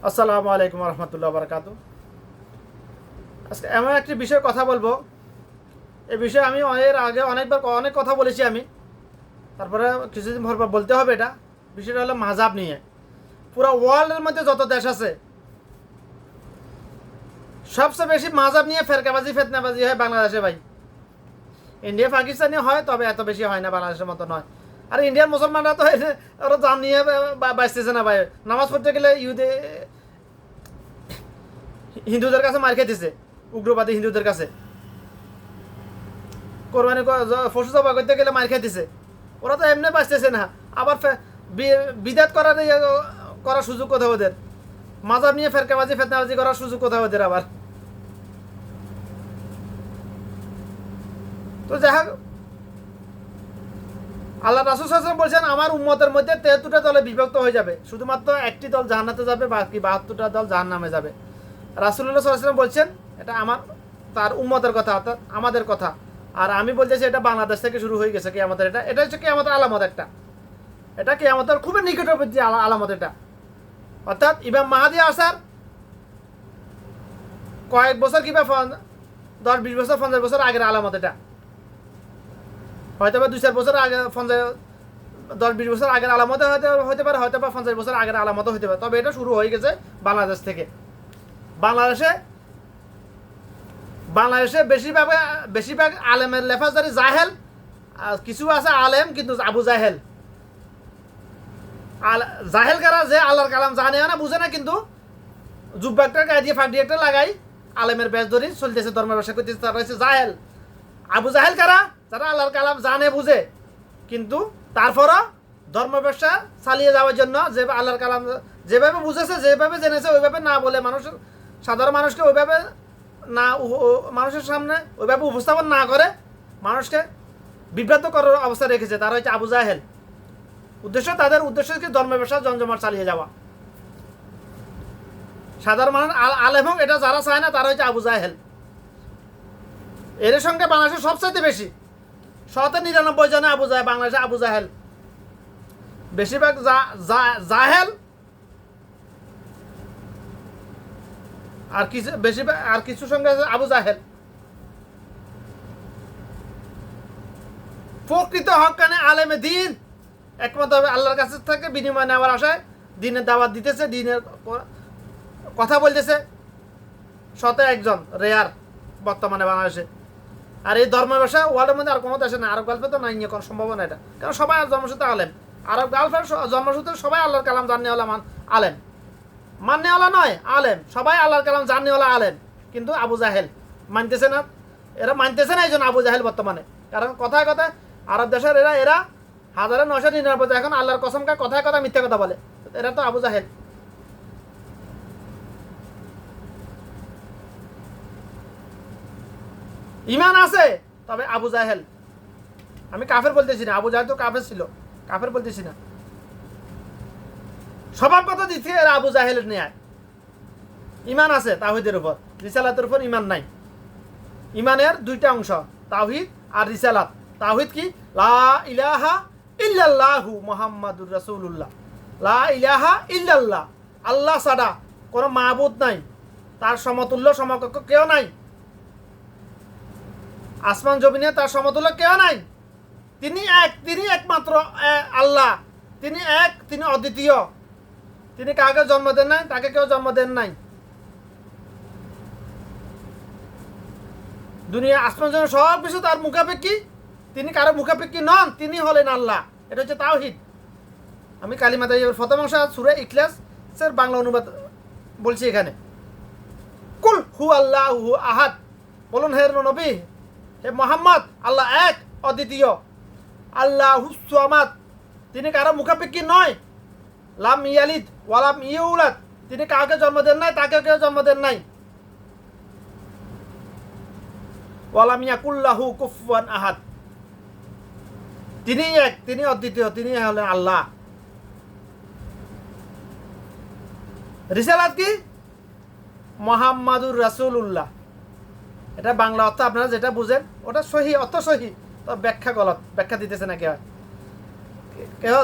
আসসালামু আলাইকুম রহমতুল্লাহ বারকাতু। আজকে এমন একটি বিষয়ে কথা বলবো। এই বিষয়ে আমি এর আগে অনেক কথা বলেছি আমি, তারপরে কিছুদিন পর বলতে হবে। এটা বিষয়টা হলো মাযহাব নিয়ে। পুরো ওয়ার্ল্ডের মধ্যে যত দেশ আছে সবচেয়ে বেশি মাযহাব নিয়ে ফেরকাবাজি ফেতনাবাজি হয় বাংলাদেশে ভাই। ইন্ডিয়া পাকিস্তানে হয়, তবে এত বেশি হয় না, বাংলাদেশের মতো নয়। আর ইন্ডিয়ার মুসলমানরা তো ওরা জান নিয়ে বাঁচতেছে না ভাই। নামাজ পড়তে গেলে হিন্দুদের কাছে মার খেতেছে, উগ্রবাদী হিন্দুদের কাছে। কোরবানি পশু জবাই করতে গেলে মার খেতেছে। ওরা তো এমনি বাঁচতেছে না, আবার বিদাত করার সুযোগ কোথাও ওদের। মাজাব নিয়ে ফেরকাবাজি ফেতনাবাজি করার সুযোগ কোথাও ওদের আবার। তো যাই হোক, আল্লাহ রাসূল সাল্লাল্লাহু আলাইহি ওয়াসাল্লাম বলছেন আমার উম্মতের মধ্যে 73টা দলে বিভক্ত হয়ে যাবে, শুধুমাত্র একটি দল জান্নাতে যাবে, বাকি 72টা দল জাহান্নামে যাবে। রাসূলুল্লাহ সাল্লাল্লাহু আলাইহি ওয়াসাল্লাম বলছেন এটা তার উম্মতের কথা, অর্থাৎ আমাদের কথা। আর আমি বলতেছি এটা বাংলাদেশ থেকে শুরু হয়ে গেছে কিয়ামতের। এটা হচ্ছে কিয়ামতের আলামত একটা। এটা কিয়ামতের খুবই নিকটবর্তী আলামত এটা। অর্থাৎ ইমাম মাহাদি আসার কয়েক বছর কিংবা 10-20 বছর 50 বছর আগের আলামত এটা। হয়তো বা 2-4 বছর আগে 10-20 বছর আগের আলামতে হতে পারে, হয়তো বা 50 বছর আগের আলামতও হতে পারে। তবে এটা শুরু হয়ে গেছে বাংলাদেশ থেকে। বাংলাদেশে বেশিরভাগ আলেমের লেফাজদারি জাহেল। কিছু আছে আলেম কিন্তু আবু জাহেল। জাহেল কারা যে আল্লাহর কালাম জানে না, বুঝে না, কিন্তু জুব্বা একটা গায়ে দিয়ে ফাঁক দিয়ে একটা লাগাই আলেমের বেশ ধরি চলতেছে, ধর্মের ব্যবসা করতেছে, তারা হচ্ছে জাহেল। আবু জাহেল কারা? যারা আল্লাহর কালাম জানে বুঝে, কিন্তু তারপরও ধর্ম ব্যবসা চালিয়ে যাওয়ার জন্য যে আল্লাহর কালাম যেভাবে বুঝেছে, যেভাবে জেনেছে, ওইভাবে না বলে সাধারণ মানুষকে ওইভাবে না, মানুষের সামনে ওইভাবে উপস্থাপন না করে মানুষকে বিভ্রান্ত করার অবস্থা রেখেছে, তারা হচ্ছে আবু জাহেল। তাদের উদ্দেশ্য কি ধর্ম ব্যবসা জমজমাট চালিয়ে যাওয়া। সাধারণ মানুষ আলেম হোক এটা যারা চায় না, তারা হচ্ছে আবু জাহেল। এর সঙ্গে বাংলাদেশের সবচাইতে বেশি 99 জনে আবু জাহেল, বাংলাদেশে আবু জাহেল বেশিরভাগ জাহেল। আর কিছু সঙ্গে আবু জাহেল। প্রকৃত হক্কানে আলেমে দিন একমত হবে আল্লাহর কাছে থেকে বিনিময় নেওয়ার আশায় দিনের দাওয়াত দিতেছে, দিনের কথা বলতেছে 101 রেয়ার বর্তমানে বাংলাদেশে। আর এই ধর্ম ব্যবসা ওয়ার্ল্ডের মধ্যে আর কোনো দেশে না, আরব গালফে তো নাই কোনো সম্ভাবনা এটা। কারণ সবাই জন্মসূত্রে আলেম। আরব গালফের জন্মসূত্রে সবাই আল্লাহর কালাম জাননেওয়ালা আলেম, মাননেওয়ালা নয়, আলেম। সবাই আল্লাহর কালাম জাননেওয়ালা আলেম, কিন্তু আবু জাহেল মানতেছে না। এরা মানতেছে না, এই জন্য আবু জাহেল বর্তমানে। কারণ কথায় কথায় আরব দেশের এরা 1999 এখন আল্লাহর কসম খায়, কথায় কথায় মিথ্যা কথা বলে। এরা তো আবু জাহেল। ইমান আছে, তবে আবু জাহেল। আমি কাফের বলতেছি না, আবু জাহেল তো কাফের ছিল, কাফের বলতেছি না। স্বভাবগত দিক থেকে এরা আবু জাহেলের ন্যায়। ইমান আছে তাওহীদের উপর, রিসালাতের উপর ইমান নাই। ইমানের দুইটা অংশ, তাওহীদ আর রিসালাত। তাওহীদ কি? লা ইলাহা ইল্লাল্লাহু মুহাম্মাদুর রাসূলুল্লাহ। লা ইলাহা ইল্লাল্লাহ, আল্লাহ ছাড়া কোনো মাবুদ নাই, তার সমতুল্য সমকক্ষ কেউ নাই। আসমান জমিনে তার সমতুল্য কেউ নাই। তিনি একমাত্র আল্লাহ। তিনি এক, তিনি অদ্বিতীয়। তিনি কাউকে জন্ম দেন নাই, তাকে কেউ জন্ম দেন নাই। দুনিয়া আসমান জমিন সব কিছু তার মুখাপেক্ষী, তিনি কারো মুখাপেক্ষী নন, তিনি হলেন আল্লাহ। এটা হচ্ছে তাওহীদ। আমি কালিমা তাইয়্যিবার প্রথম অংশ সূরা ইখলাসের বাংলা অনুবাদ বলছি এখানে। কুল হু আল্লাহু আহাদ, বলুন হে নবী, হে মুহাম্মদ, আল্লাহ এক, অদ্বিতীয়। আল্লাহুস সামাদ, তিনি কারো মুখাপেক্ষী নয়। লাম ইয়ালিদ ওয়ালাম ইউলাদ, তিনি কাউকে জন্ম দেন নাই, তাকে কেউ জন্ম দেন নাই। ওয়ালাম ইয়াকুল্লাহু কুফুয়ান আহাদ, তিনি এক, তিনি অদ্বিতীয়, তিনি হলেন আল্লাহ। রিসালাত কি? মুহাম্মাদুর রাসূলুল্লাহ। এটা বাংলা অর্থ আপনারা যেটা বুঝেন ওটা সহি, অর্থ সহি, তো ব্যাখ্যা গলত, ব্যাখ্যা দিতেছে না কেউ। কেউ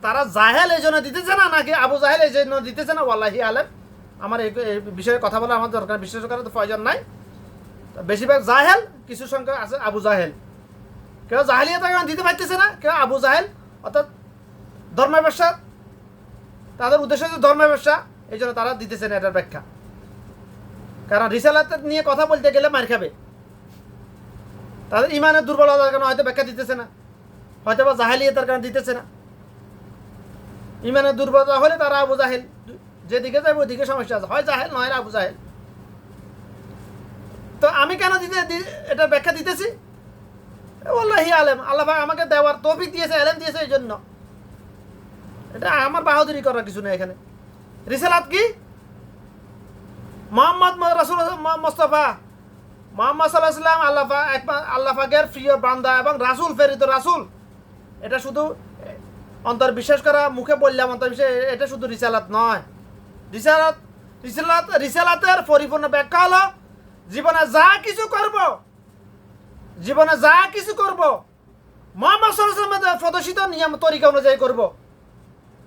তারা জাহেল এই জন্য দিতেছে না, নাকি আবু জাহেল এই জন্য দিতেছে না, ওয়াল্লাহি আলেম। আমার এই বিষয়ে কথা বলা আমার দরকার, বিশ্বাস করার তো প্রয়োজন নাই। বেশিরভাগ জাহেল, কিছু সংখ্যক আছে আবু জাহেল। কেউ জাহেলিয়াত দিতে পারতেছে না, কেউ আবু জাহেল, অর্থাৎ ধর্মের ব্যবসা, তাদের উদ্দেশ্য হচ্ছে ধর্মের ব্যবসা, এই জন্য তারা দিতেছে না এটার ব্যাখ্যা। কারণ রিসালাত নিয়ে কথা বলতে গেলে মার খাবে। তাদের ইমানের দুর্বলতার কারণে হয়তো ব্যাখ্যা দিতেছে না, হয়তো বা জাহেলিয়াতের কারণে দিতেছে না। ইমানের দুর্বলতা হলে তারা আবু জাহেল, যেদিকে যাবে ওইদিকে সমস্যা আছে, হয় জাহেল নয় আবু জাহেল। তো আমি কেন এটা ব্যাখ্যা দিতেছি? ওয়াল্লাহি আলেম, আল্লাহ আমাকে দেওয়ার তৌফিক দিয়েছে, এলেম দিয়েছে, এই জন্য। এটা আমার বাহাদুরি করার কিছু নেই এখানে। রিসালাত কি? মোহাম্মদ রাসূল মুস্তাফা মোহাম্মদ সাল্লাল্লাহু আলাইহি ওয়াসাল্লাম আল্লাহ পাকের প্রিয় বান্দা এবং রাসূল, প্রেরিত রাসূল। এটা শুধু অন্তর বিশ্বাস করা, মুখে বললাম অন্তর বিশ্বাস, এটা শুধু রিসালাত নয়। রিসালাতের পরিপূর্ণ ব্যাখ্যা হলো জীবনে যা কিছু করব মুহাম্মদ সাল্লাল্লাহু আলাইহি ওয়াসাল্লামের প্রদর্শিত নিয়ম তরিকা অনুযায়ী করব।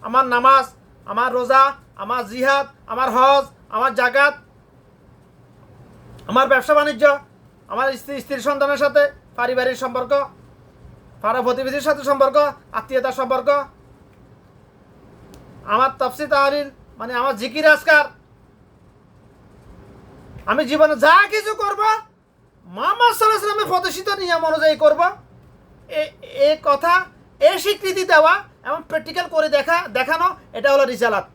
আমার নামাজ, আমার রোজা, আমার জিহাদ, আমার হজ, আমার জাকাত, আমার ব্যবসা বাণিজ্য, আমার স্ত্রী সন্তানের সাথে পারিবারিক সম্পর্ক, পাড়া প্রতিবেশীর সাথে সম্পর্ক, আত্মীয়তার সম্পর্ক, আমার তাফসীর তাহলিল, মানে আমার জিকির আজকার, আমি জীবনে যা কিছু করব মুহাম্মদ সাল্লাল্লাহু আলাইহি ওয়াসাল্লামের প্রদর্শিত নিয়ম অনুযায়ী করব। এই কথা, এই স্বীকৃতি দেওয়া এবং প্র্যাকটিক্যাল করে দেখানো, এটা হলো রিসালাত।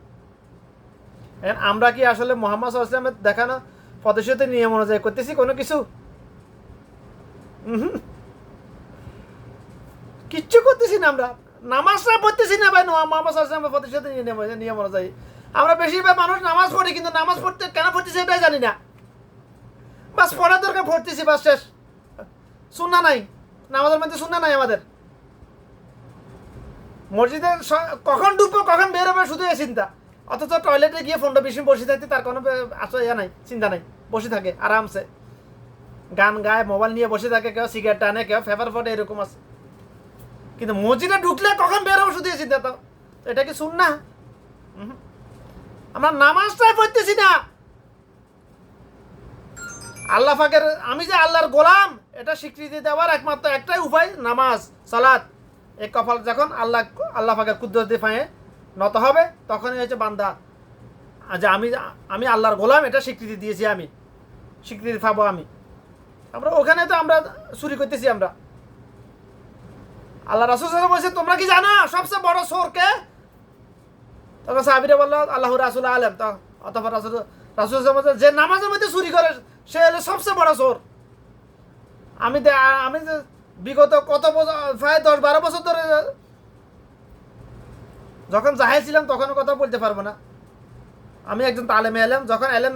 আমরা কি আসলে মুহাম্মদ সাল্লাল্লাহু আলাইহি ওয়াসাল্লামের দেখানো প্রদর্শিত নিয়ম অনুযায়ী করতেছি কোনো কিছু? কিচ্ছু করতেছি না। আমরা নামাজটা পড়তেছি না ভাই, মুহাম্মদ সাল্লাল্লাহু আলাইহি ওয়াসাল্লামের প্রদর্শিত নিয়ম অনুযায়ী। আমরা বেশিরভাগ মানুষ নামাজ পড়ি, কিন্তু নামাজ পড়তে কেন পড়তেছি এটাই জানি না। বাস পড়ার দরকার, পড়তেছি, বাস শেষ। সুন্নাহ নাই, নামাজের মধ্যে সুন্নাহ নাই আমাদের। মসজিদে কখন ঢুকবো কখন বের হবে শুধু এই চিন্তা, অথচ টয়লেটে গিয়ে 15-20 মিনিট বসে থাকতে তার কোনো নাই, চিন্তা নাই, বসে থাকে আরামসে, গান গায়, মোবাইল নিয়ে বসে থাকে, কেউ সিগারেট টানে, কেউ পেপার ফটে, এরকম আছে। কিন্তু মসজিদে ঢুকলে কখন বের হবে শুধু এই চিন্তা, তো এটা কি সুন্নাহ? আমরা নামাজটাই পড়তেছি না। আল্লাহ পাকের, আমি যে আল্লাহর গোলাম, এটা স্বীকৃতি দেওয়ার একমাত্র একটাই উপায় নামাজ, সালাত। এই কপাল যখন আল্লাহ পাকের কুদরতি পায়ে নত হবে, তখনই হচ্ছে বান্দা যে আমি আল্লাহর গোলাম, এটা স্বীকৃতি দিয়েছি, আমি স্বীকৃতি পাবো। আমরা ওখানে তো আমরা চুরি করতেছি। আমরা আল্লাহ রাসূল সাল্লাল্লাহু আলাইহি ওয়াসাল্লাম বলছে, তোমরা কি জানো সবচেয়ে বড় চোর কে? তখন সাহাবীরা বলল, আল্লাহ রাসূল আলেম। তো অতঃপর রাসূল যে নামাজের মধ্যে চুরি করে সে হলো সবচেয়ে বড় চোর। আমি বিগত কত বছর, প্রায় 10-12 বছর ধরে, যখন জাহেল ছিলাম তখনও কথা বলতে পারবো না। আমি একজন তালেমে এলাম, যখন এলেম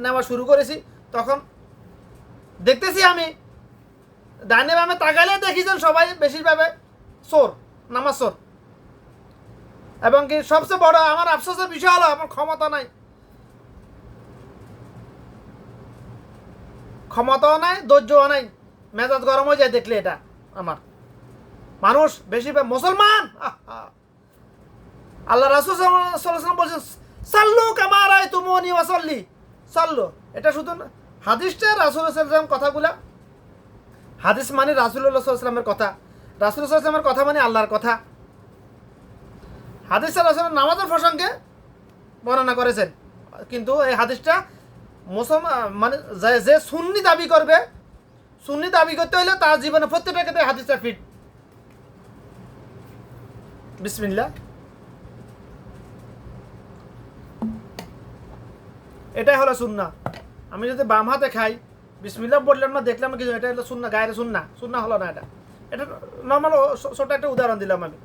নেওয়া শুরু করেছি, তখন দেখতেছি আমি ডাইনে বামে তাকাইলে দেখেছেন সবাই বেশিরভাবে চোর, নামাজ চোর। এবং কি সবচেয়ে বড় আমার আফসোসের বিষয় হলো আমার ক্ষমতাও নাই, ধৈর্যও নাই, মেজাজ গরম হয়ে যায় দেখলে। এটা আমার মানুষ বেশিরভাগ মুসলমান, আল্লাহ রাসূল সাল্লাল্লাহু আলাইহি ওয়াসাল্লাম বলেছেন, সাল্লু কামা রাআইতুমুনি ওয়াসাল্লি, সাল্লু। এটা শুধু হাদিসটা, রাসূল সাল্লাল্লাহু আলাইহি ওয়াসাল্লাম কথাগুলা, হাদিস মানে রাসূলুল্লাহ সাল্লাল্লাহু আলাইহি ওয়াসাল্লামের কথা, রাসূল সাল্লাল্লাহু আলাইহি ওয়াসাল্লামের কথা মানে আল্লাহর কথা। হাদিস সাল্লাল্লাহু আলাইহি ওয়াসাল্লাম নামাজের প্রসঙ্গে বর্ণনা করেছেন, কিন্তু এই হাদিসটা মুসলমান মানে যে সুন্নি দাবি করবে, সুন্নি দাবি করতে হলে তার জীবনে প্রত্যেকটা ক্ষেত্রে হাদিসটা ফিট। বিসমিল্লাহ, এটাই হলো সুন্নাহ। আমি যদি বাম হাতে খাই, বিসমিল্লাহ বললাম না, দেখলাম কিছু, এটা হলো সুন্নাহ, গায়ের সুন্নাহ হলো না। এটা নর্মাল ছোট একটা উদাহরণ দিলাম আমি।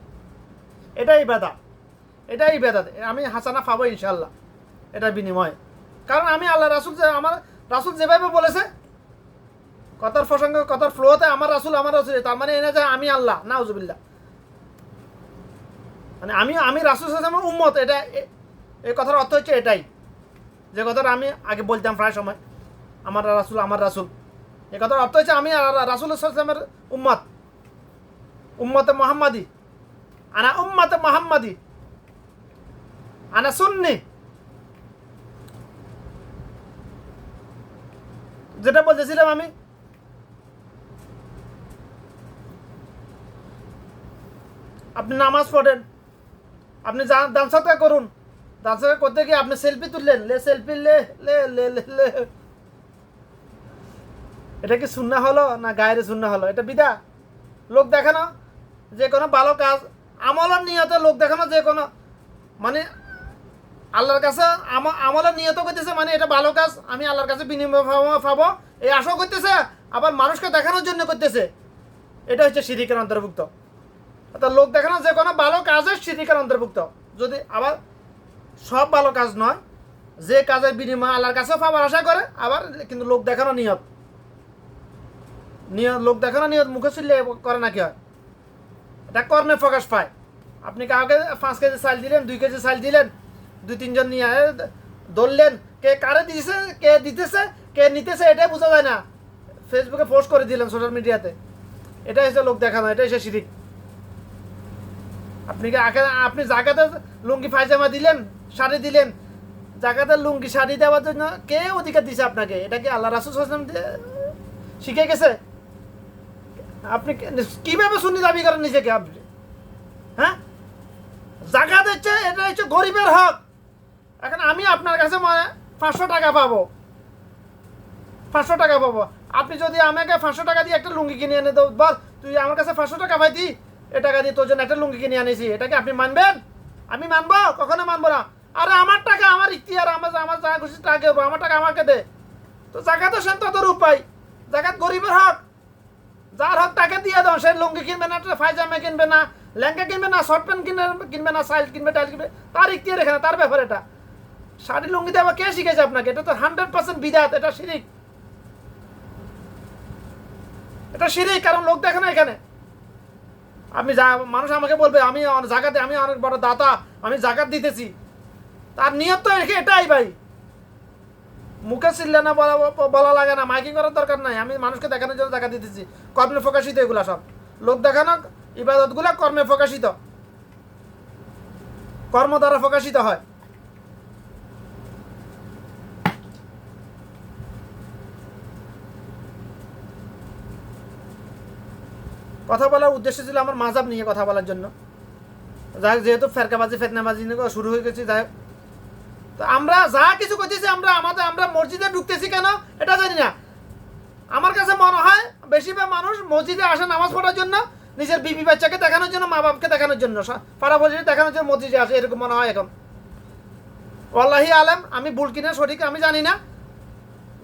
এটাই ইবাদত, আমি হাসানা পাবো ইনশাআল্লাহ এটার বিনিময়ে। কারণ আমি আল্লাহ আমার রাসূল যেভাবে বলেছে, কথার প্রসঙ্গে, কথার ফ্লোতে আমার রাসূল, তার মানে এনে যায় আমি আল্লাহ, নাউজুবিল্লাহ। মানে আমি রাসূল সাল্লাল্লাহু আলাইহি ওয়াসাল্লামের উম্মত, এটা এই কথার অর্থ হচ্ছে এটাই, যে কথাটা আমি আগে বলতাম প্রায় সময়, আমার রাসূল। এই কথার অর্থ হচ্ছে আমি রাসূল সাল্লাল্লাহু আলাইহি ওয়াসাল্লামের উম্মতে মুহাম্মাদি। আনা উম্মাতে মুহাম্মাদি, আনা সুন্নি, যেটা বলতেছিলাম আমি। আপনি নামাজ পড়েন, আপনি দান সদকা করুন, দান সদকা করতে গিয়ে আপনি সেলফি তুললেন, সেলফি লে লে লে লে লে, এটা কি সুন্নাহ হলো না গায়ের সুন্নাহ হলো? এটা বিদা। লোক দেখানো যে কোনো ভালো কাজ, আমলের নিয়তে লোক দেখানো যে কোনো, মানে আল্লাহর কাছে আমলের নিয়ত করতেছে, মানে এটা ভালো কাজ, আমি আল্লাহর কাছে বিনিময় পাবো এই আশাও করতেছে, আবার মানুষকে দেখানোর জন্য করতেছে। এটা হচ্ছে শিরকের অন্তর্ভুক্ত। অর্থাৎ লোক দেখানো যে কোনো ভালো কাজের শিরকের অন্তর্ভুক্ত। যদি আবার সব ভালো কাজ নয়, যে কাজের বিনিময় আল্লাহর কাছেও পাবার আশা করে, আবার কিন্তু লোক দেখানো নিয়ত, লোক দেখানো নিয়ত মুখে ছিললে করে না কি হয়? এটা কর্মে প্রকাশ পায়। আপনি কাউকে 5 কেজি চাল দিলেন, 2 কেজি চাল দিলেন, 2-3 জন নিয়ে ধরলেন, কে কারে দিতেছে, কে দিতেছে, কে নিতেছে, এটাই বোঝা যায় না, ফেসবুকে পোস্ট করে দিলেন, সোশ্যাল মিডিয়াতে। এটাই হচ্ছে লোক দেখানো, এটাই হচ্ছে শিরিক। আপনি জাকাতে লুঙ্গি পায়জামা দিলেন, শাড়ি দিলেন, জাকাতে লুঙ্গি শাড়ি দেওয়ার জন্য কে অধিকার দিছে আপনাকে? এটা কি আল্লাহ রাসূল সাল্লাল্লাহু আলাইহি ওয়াসাল্লাম শিখে গেছে? আপনি কিভাবে সুন্নি দাবি করেন নিজেকে? আপনি হ্যাঁ, জাকাত হচ্ছে, এটা হচ্ছে গরিবের হক। এখন আমি আপনার কাছে 500 টাকা পাবো, 500 টাকা পাবো, আপনি যদি আমাকে 500 টাকা দিয়ে একটা লুঙ্গি কিনে এনে দাও, বল তুই আমার কাছে 500 টাকা পাইতি, এ টাকা দিয়ে তোর জন্য একটা লুঙ্গি কিনে আনিছি, এটাকে আপনি মানবেন? আমি মানবো? কখনো মানবো না। আরে আমার টাকা, আমার ইখতিয়ার, আমার যা খুশি টাকা, আমার টাকা আমাকে দে। তো জাকাত সেন তোর উপায়, জাকাত গরিবের হক, যার হক তাকে দিয়ে দাও। সে লুঙ্গি কিনবে না, পায়জামা কিনবে না, লেহেঙ্গা কিনবে না, শর্ট প্যান্ট কিনবে না, সাইল কিনবে, টাইল কিনবে, তার ইখতিয়ার এখানে, তার ব্যাপার এটা। শাড়ি লুঙ্গি দেওয়া কে শিখেছে আপনাকে? এটা তো 100% বিদআত, এটা শিরিক, এটা শিরিক। কারণ লোক দেখে না এখানে। আমি মানুষ আমাকে বলবে আমি জাকাতে, আমি অনেক বড় দাতা, আমি জাকাত দিতেছি, তার নিয়ত তো এটাই ভাই। মুখে ছিললে না, বলা লাগে না, মাইকিং করার দরকার নাই। আমি মানুষকে দেখানোর জন্য জাকাত দিতেছি, কর্মে প্রকাশিত এগুলা সব। লোক দেখানো ইবাদতগুলা কর্মে প্রকাশিত, কর্ম দ্বারা প্রকাশিত হয়। কথা বলার উদ্দেশ্য ছিল আমার মাযহাব নিয়ে কথা বলার জন্য। যাই হোক, যেহেতু ফেরকাবাজি ফেতনাবাজি নিয়ে শুরু হয়ে গেছে, যাই হোক, তো আমরা যা কিছু করতেছি, আমরা মসজিদে ঢুকতেছি কেন এটা জানি না। আমার কাছে মনে হয় বেশিরভাগ মানুষ মসজিদে আসে নামাজ পড়ার জন্য, নিজের বিবি বাচ্চাকে দেখানোর জন্য, মা বাপকে দেখানোর জন্য, পাড়া পড়শিকে দেখানোর জন্য মসজিদে আসে, এরকম মনে হয় এখন। ওয়াল্লাহি আলেম, আমি ভুল কিনা সঠিক আমি জানি না।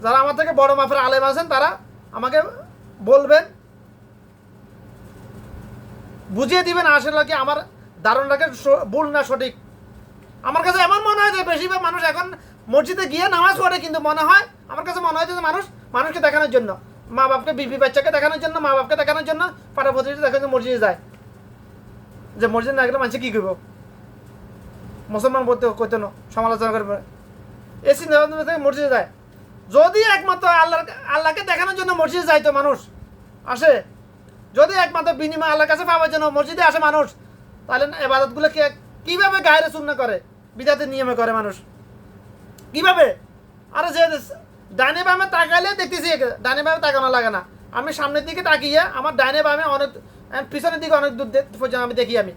যারা আমার থেকে বড় মাপের আলেম আছেন তারা আমাকে বলবেন, বুঝিয়ে দিবেন আসলে কি আমার ধারণাটাকে ভুল না সঠিক। আমার কাছে এমন মনে হয় যে বেশিরভাগ মানুষ এখন মসজিদে গিয়ে নামাজ পড়ে, কিন্তু মনে হয়, আমার কাছে মনে হয় যে মানুষকে দেখানোর জন্য, মা বাপকে বিবি বাচ্চাকে দেখানোর জন্য, মা বাপকে দেখানোর জন্য, পাড়া প্রতিবেশী দেখানোর জন্য মসজিদে যায়। যে মসজিদ না গেলে মানুষ কী করবো? মুসলমান বলতে করতে না, সমালোচনা করবে, এই চিন্তা ভাবনা থেকে মসজিদে যায়। যদি একমাত্র আল্লাহকে দেখানোর জন্য মসজিদে যায় তো মানুষ আসে, যদি একমাত্র বিনিময় আল্লাহর কাছে পাওয়ার জন্য মসজিদে আসে মানুষ, তাহলে ইবাদতগুলো কিভাবে গায়রে সুন্নাহ করে, বিদআতের নিয়মে করে মানুষ কিভাবে? আরে যে ডানে বামে তাকাইলে দেখতেছি, ডানে বামে তাকানো লাগে না, আমি সামনের দিকে তাকিয়ে আমার ডানে বামে অনেক, পিছনের দিকে অনেক দূর পর্যন্ত আমি দেখি, আমি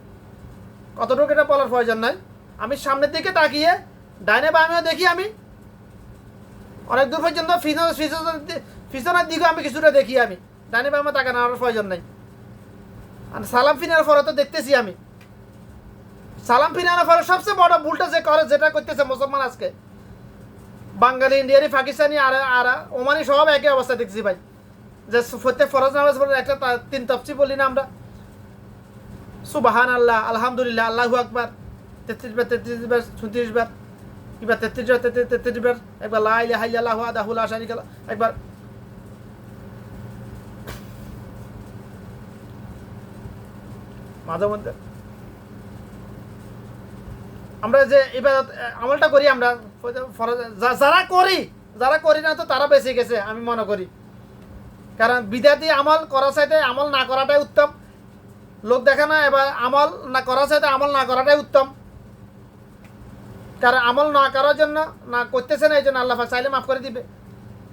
কতটুকু এটা বলার প্রয়োজন নাই। আমি সামনের দিকে তাকিয়ে ডানে বামেও দেখি, আমি অনেক দূর পর্যন্ত পিছনের দিকে আমি কিছুটা দেখি, আমি ডানে বামে তাকানোর প্রয়োজন নাই। আর সালাম ফিনার পরে তো দেখতেছি, আমি সালাম ফিনানোর পরে সবচেয়ে বড় ভুলটা যে করে, যেটা করতেছে মুসলমান আজকে, বাঙালি, ইন্ডিয়ানি, পাকিস্তানি আর ওমানি সব একই অবস্থা দেখছি ভাই। যে প্রত্যেক ফরজ নামাজ পড়ে একটা 3 তাফসীর বলি না আমরা, সুবহানাল্লাহ, আলহামদুলিল্লাহ, আল্লাহু আকবার 33 বার 36 বার কিংবা 33 বার, একবার লা ইলাহা ইল্লাল্লাহু ওয়াহদাহু লা শারীকা লাহু, একবার মাঝে মধ্যে আমরা যে ইবাদত আমলটা করি, আমরা যারা করি না তো তারা বেঁচে গেছে আমি মনে করি। কারণ বিদআতি আমল করার চাইতে আমল না করাটাই উত্তম। লোক দেখানো এবার আমল না করার সাথে আমল না করাটাই উত্তম। কারণ আমল না করার জন্য না করতেছে না, এই জন্য আল্লাহ পাক চাইলে মাফ করে দিবে।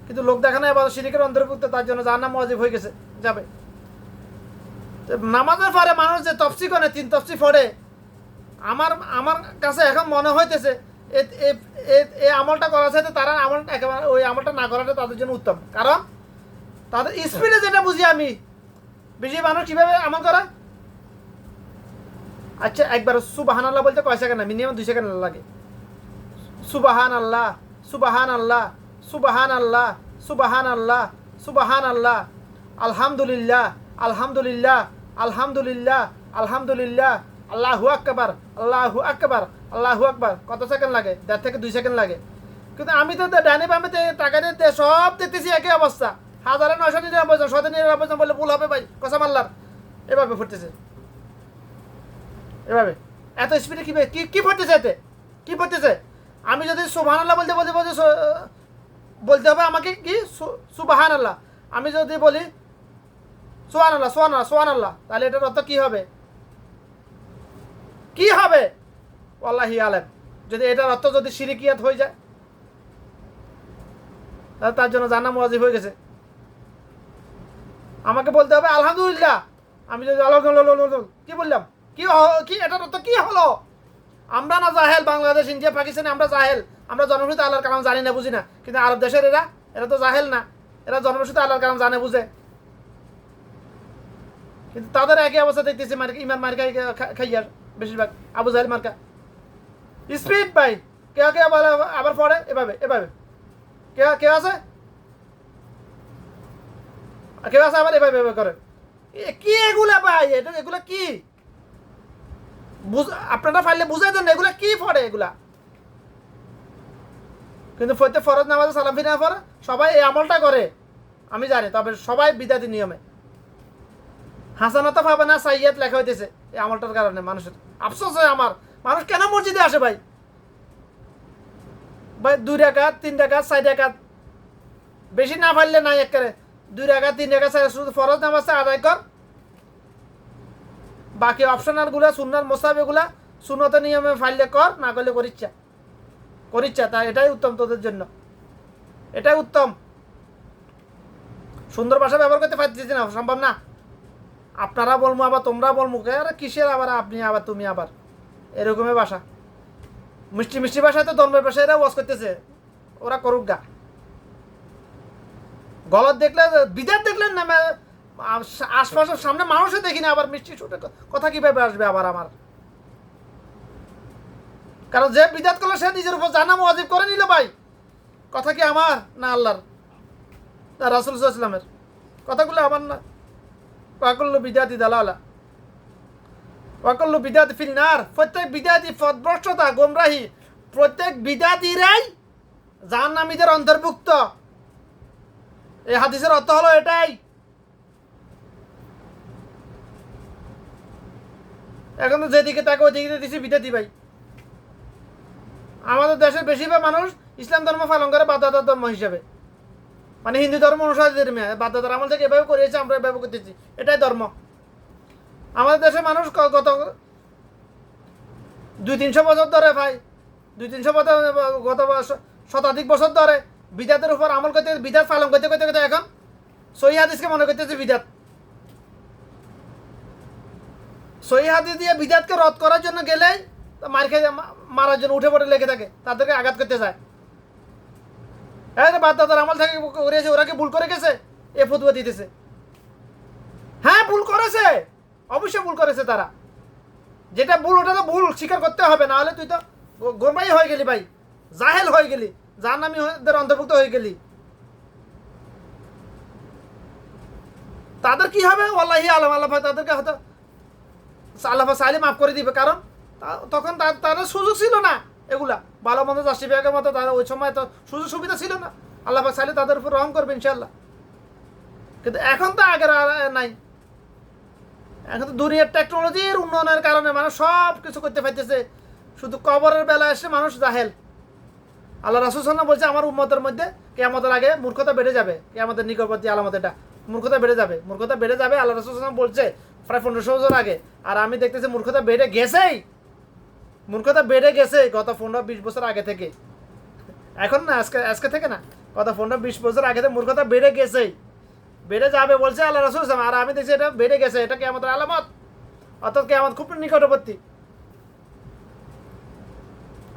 কিন্তু লোক দেখানো এবার শিরকের অন্তর্ভুক্ত, তার জন্য জাহান্নাম ওয়াজিব হয়ে গেছে, যাবে। নামাজের পরে মানুষ যে তফসি করে 3 তফসি পড়ে, আমার আমার কাছে এখন মনে হইতেছে এই আমলটা করার সাথে তারা আমল একেবারে ওই আমলটা না করাটা তাদের জন্য উত্তম। কারণ তাদের স্পিডে যেটা বুঝি আমি, বেশি মানুষ কীভাবে আমল করে। আচ্ছা, একবার সুবাহান আল্লাহ বলতে কয় সেকেন্ড না, মিনিমাম 2 সেকেন্ড লাগে। সুবাহান আল্লাহ, সুবাহান আল্লাহ, সুবাহান আল্লাহ, সুবাহান আল্লাহ, সুবাহান আল্লাহ, আলহামদুলিল্লাহ, আলহামদুলিল্লাহ, আলহামদুলিল্লাহ, আলহামদুলিল্লাহ, আল্লাহু আকবার, আল্লাহু আকবার, আল্লাহু আকবার। কত সেকেন্ড লাগে? 1.5 থেকে 2 সেকেন্ড লাগে। কিন্তু আমি তো ডানে বামে টাকা দিয়ে সব দেখতেছি একই অবস্থা। 1999 জন, 799 জন বলে ভুল হবে ভাই, কসম আল্লাহর। এভাবে ফুটতেছে, এভাবে এত স্পিডে কি ফুটতেছে, এতে কি ফুটতেছে? আমি যদি সুবহানাল্লাহ বলতে বলতে বলতে বলতে হবে আমাকে কি সুবহানাল্লাহ। আমি যদি বলি সুবহানাল্লাহ, সুবহানাল্লাহ, সুবহানাল্লাহ, তাহলে এটার অর্থ কি হবে? কি হবে? আল্লাহি আলেম। যদি এটার অর্থ যদি শিরকিয়াত হয়ে যায়, তাহলে তার জন্য জাহান্নাম ওয়াজিব হয়ে গেছে। আমাকে বলতে হবে আলহামদুলিল্লাহ। আমি যদি আলহামদুলিল্লাহ কি বললাম, কি এটার অর্থ কি হলো? আমরা না জাহেল, বাংলাদেশ, ইন্ডিয়া, পাকিস্তানে আমরা জাহেল। আমরা জন্মসূত্রে আল্লাহর কালাম জানি না, বুঝি না। কিন্তু আরব দেশের এরা তো জাহেল না, এরা জন্মসূত্রে আল্লাহর কালাম জানে, বুঝে। কিন্তু তাদের একই অবস্থা দেখতেছি, ইমান মার্কা খাইয়ার বেশিরভাগ, আবু জাহেল মার্কা। স্পিড ভাই, কেউ কেউ আবার পড়ে এভাবে এভাবে, কেউ আছে আবার এভাবে এভাবে করে। কি এগুলা ভাই? এগুলা কি? আপনারা পারলে বুঝাই দেন এগুলা কি পড়ে এগুলা। কিন্তু প্রত্যেক ফরজ নামাজে সালাম ফিরে পড়ে, সবাই এই আমলটা করে আমি জানি, তবে সবাই বিদাতি নিয়মে। হাসানাত পাবে না, সাইয়াত লেখা হইতেছে এই আমলটার কারণে। মানুষের আফসোস হয় আমার, মানুষ কেন মসজিদে আসে ভাই? 2 রাকাত, 3 রাকাত, 4 রাকাত, বেশি না পারলে নাই, একেবারে 2 রাকাত, 3 রাকাত শুধু ফরজ নামাজটা আদায় কর। বাকি অপশনাল গুলা, সুন্নাত মোসাহাব এগুলা সুন্নতের নিয়মে ফাইলে কর, না করলে করিচ্ছা। তাই এটাই উত্তম তোদের জন্য, এটাই উত্তম। সুন্দর ভাষা ব্যবহার করতে পারতেছি না, সম্ভব না। আপনারা বলবো আবার তোমরা বলবো, আরে কিসের আবার আপনি আবার তুমি আবার, এরকমের ভাষা। মিষ্টি মিষ্টি ভাষায় তো ধর্মের ভাষায় এরা ওয়াজ করতেছে, ওরা করুক গা। গলত দেখলে, বিদাত দেখলেন না, আশপাশের সামনে মানুষও দেখি না, আবার মিষ্টি শুটে কথা কিভাবে আসবে আবার আমার? কারণ যে বিদাত করলো সে নিজের উপর জাহান্নাম ওয়াজিব করে নিল ভাই। কথা কি আমার না আল্লাহর, না রাসূল সাল্লাল্লাহু আলাইহি ওয়াসাল্লামের? কথাগুলো আমার না। ওয়াকুল্লু বিদাতি দালালা, ওয়াকুল্লু বিদাতি ফিন্নার। প্রত্যেক বিদাতি পথভ্রষ্টতা, গোমরাহি, প্রত্যেক বিদাতিরাই জাহান্নামীদের অন্তর্ভুক্ত। এই হাদিসের অর্থ হলো এটাই। এখন তো যেদিকে তাকে ওইদিকে দিচ্ছি বিদাতি ভাই। আমাদের দেশের বেশিরভাগ মানুষ ইসলাম ধর্ম পালন করে বাদদাদার ধর্ম হিসাবে, মানে হিন্দু ধর্ম অনুসারীদের মেয়ে। বাদদাদার আমল থেকে এভাবে করিয়েছে, আমরা এভাবে করতেছি, এটাই ধর্ম। আমাদের দেশের মানুষ গত 200-300 বছর ধরে ভাই, 200-300 বছর, গত শতাধিক বছর ধরে বিদাতের উপর আমল করতে, বিদাত পালন করতে করতে করতে এখন সহিহ হাদিসকে মনে করতেছে বিদাত। সহিহ হাদিস দিয়ে বিদাতকে রদ করার জন্য গেলেই মারার জন্য উঠে পড়ে লেগে থাকে, তাদেরকে আঘাত করতে যায়। বাদদাদার আমল থেকে করেছে, ওরা কি ভুল করে গেছে? এ ফতুয়া দিতেছে। হ্যাঁ, ভুল করেছে, অবশ্যই ভুল করেছে তারা। যেটা ভুল ওটা তো ভুল স্বীকার করতে হবে, না হলে তুই তো গোরমাই হয়ে গেলি ভাই, জাহেল হয়ে গেলি, জাহান্নামীদের অন্তর্ভুক্ত হয়ে গেলি। তাদের কি হবে? ওয়াল্লাহি আলাম, আল্লাহ তাদেরকে হয়তো আল্লাহ চাইলে মাফ করে দিবে। কারণ তখন তাদের সুযোগ ছিল না, এগুলা ভালো মন্দ জাস্টি বিভাগের মতো তাদের ওই সময় তো সুযোগ সুবিধা ছিল না। আল্লাহ চাইলে তাদের উপর রহম করবে ইনশাল্লাহ। কিন্তু এখন তো আগের নাই। এখন তো দুনিয়ার টেকনোলজির উন্নয়নের কারণে মানুষ সব কিছু করতে পারতেছে, শুধু কবরের বেলা এসে মানুষ জাহেল। আল্লাহ রাসূল সাল্লাল্লাহু আলাইহি ওয়াসাল্লাম বলছে, আমার উম্মতের মধ্যে কিয়ামতের আগে মূর্খতা বেড়ে যাবে। কিয়ামতের নিকটবর্তী আলামত এটা, মূর্খতা বেড়ে যাবে, মূর্খতা বেড়ে যাবে। আল্লাহ রাসূল সাল্লাল্লাহু আলাইহি ওয়াসাল্লাম বলছে প্রায় 1500 বছর আগে। আর আমি দেখতেছি মূর্খতা বেড়ে গেছেই, মূর্খতা বেড়ে গেছে গত 15-20 বছর আগে থেকে। এখন না, আজকে থেকে না, গত 15-20 বছর আগে থেকে মূর্খতা বেড়ে গেছেই, বেড়ে যাবে বলছে আল্লাহ রাসূল। আর আমি দেখছি এটা বেড়ে গেছে, এটা কিয়ামতের আলামত, অর্থাৎ কিয়ামত খুব নিকটবর্তী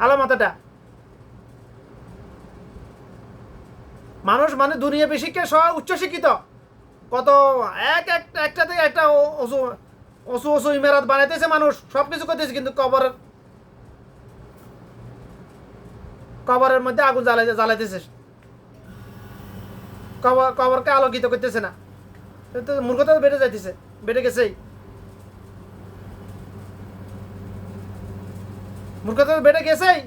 আলামত এটা। মানুষ মানে দুনিয়া শিক্ষা সহ উচ্চ শিক্ষিত, কত একটা থেকে একটা অসু ইমারত বানাইতেছে মানুষ, সবকিছু করতেছে, কিন্তু কবরের মধ্যে আগুন জ্বালাইতেছে, কবরকে আলোকিত করতেছে না। মূর্খতা বেড়ে যাইতেছে, বেড়ে গেছেই, মূর্খতা বেড়ে গেছেই।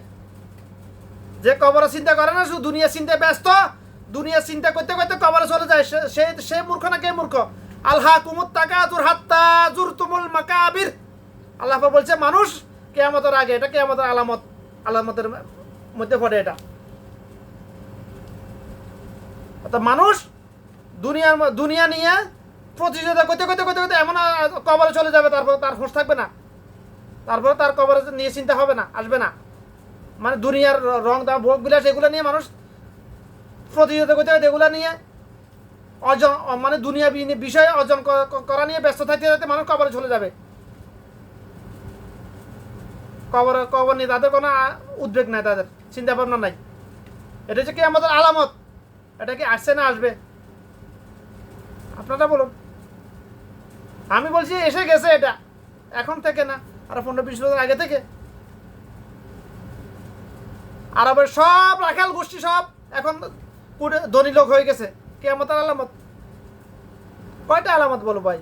যে কবর চিন্তা করে না, শুধু দুনিয়া চিন্তায় ব্যস্ত, দুনিয়া চিন্তা করতে করতে কবরে চলে যায়, সে মূর্খ না কে মূর্খ? আলহাকুমুত তাকাতুর হাত্তা জুরতুমুল মাকাবির। আল্লাহ বলছে মানুষ কিয়ামতের আগে, এটা কিয়ামতের আলামতের মধ্যে পড়ে এটা। অর্থাৎ মানুষ দুনিয়া নিয়ে প্রতিযোগিতা করতে করতে করতে করতে এমন কবরে চলে যাবে, তারপর তার হোশ থাকবে না, তারপরে তার কবরে নিয়ে চিন্তা হবে না, আসবে না। মানে দুনিয়ার রং দাম ভোগ বিলাস এগুলো নিয়ে মানুষ প্রতিযোগিতা করতে হবে, এগুলো নিয়ে অর্জন, মানে দুনিয়া বিষয়ে অর্জন করা নিয়ে ব্যস্ত থাকতে থাকতে মানুষ কবরে চলে যাবে। কবর নিয়ে তাদের কোনো উদ্বেগ নাই, তাদের চিন্তা ভাবনা নাই। এটা হচ্ছে কি আমাদের আলামত। এটা কি আসছে না আসবে? আপনারা বলুন। আমি বলছি এসে গেছে, এটা এখন থেকে না, আর 15-20 বছর আগে থেকে। আরবের সব রাখাল গোষ্ঠী সব এখন ধনী লোক হয়ে গেছে। কিয়ামতের আলামত কয়টা আলামত বলো ভাই?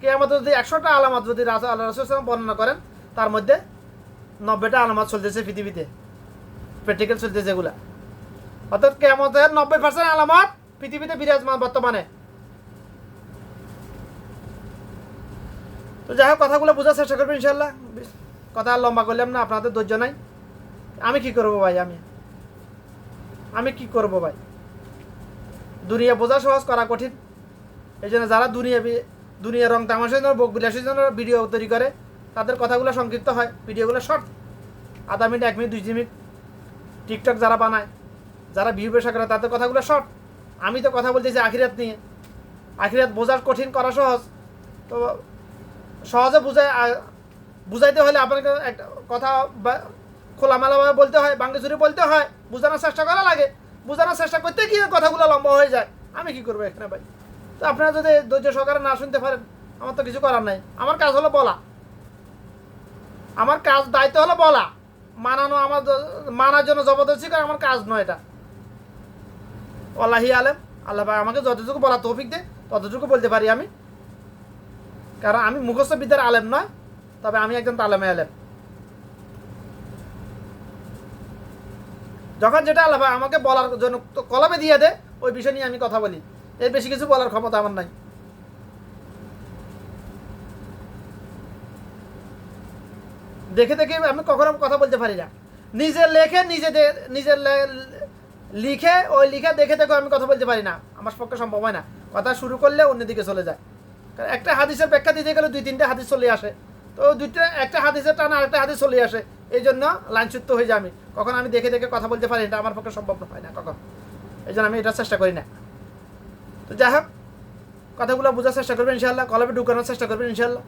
কিয়ামতের যদি 100টা আলামত যদি আল্লাহ রাসূল বর্ণনা করেন, তার মধ্যে 90টা আলামত চলতেছে পৃথিবীতে, প্র্যাকটিক্যাল চলতেছে এগুলা। অর্থাৎ কিয়ামতের 90% আলামত পৃথিবীতে বিরাজমান বর্তমানে। তো যাই হোক, কথাগুলো বোঝার চেষ্টা করবেন ইনশাল্লাহ। কথা আর লম্বা করলাম না, আপনাদের ধৈর্য নাই। আমি কি করবো ভাই? আমি কি করবো ভাই? দুনিয়া বোঝা সহজ, করা কঠিন। এই জন্য যারা দুনিয়া রং তামাশার জন্য, ভোগ বিলাসের জন্য ভিডিও তৈরি করে, তাদের কথাগুলো সংক্ষিপ্ত হয়, ভিডিওগুলো শর্ট, আধা মিনিট, 1 মিনিট, 2 মিনিট। টিকটক যারা বানায়, যারা ভিউ পেশা করে, তাদের কথাগুলো শর্ট। আমি তো কথা বলতেছি আখিরাত নিয়ে। আখিরাত বোঝার কঠিন, করা সহজ। তো সহজে বুঝাইতে হলে আপনাকে একটা কথা খোলামেলাভাবে বলতে হয়, বাংলা জুড়ে বলতে হয়, বোঝানোর চেষ্টা করা লাগে। বোঝানোর চেষ্টা করতে গিয়ে কথাগুলো লম্বা হয়ে যায়। আমি কি করবো এখানে ভাই? তো আপনারা যদি ধৈর্য সহকারে না শুনতে পারেন, আমার তো কিছু করার নাই। আমার কাজ হলো বলা, আমার কাজ, দায়িত্ব হলো বলা। মানার জন্য জবরদস্তি করে আমার কাজ নয় এটা। আল্লাহি আলেম, আল্লাহ ভাই আমাকে যতটুকু বলা তৌফিক দে, ততটুকু বলতে পারি আমি। কারণ আমি মুখস্থ বিদ্যার আলেম নয়, তবে আমি একজন তালেমে আলেম। যখন যেটা আল্লাহ ভাই আমাকে বলার জন্য কলমে দিয়ে দে, ওই বিষয় নিয়ে আমি কথা বলি। এর বেশি কিছু বলার ক্ষমতা আমার নাই। দেখে দেখে আমি কখনো কথা বলতে পারি না। নিজে লিখে ওই লিখে দেখে দেখে আমি কথা বলতে পারি না, আমার পক্ষে সম্ভব হয় না। কথা শুরু করলে অন্যদিকে চলে যায়। কারণ একটা হাদিসের ব্যাখ্যা দিতে গেলে 2-3টে হাদিস চলে আসে। তো একটা হাদিসের টানা আরেকটা হাদিস চলে আসে, এই জন্য লাইনচ্যুত হয়ে যায়। কখন আমি দেখে দেখে কথা বলতে পারি, এটা আমার পক্ষে সম্ভব হয় না কখন। এই জন্য আমি এটা চেষ্টা করি না। তো যাই হোক, কথাগুলো বোঝার চেষ্টা করবেন ইনশাল্লাহ, কলমে ঢুকানোর চেষ্টা করবেন ইনশাল্লাহ।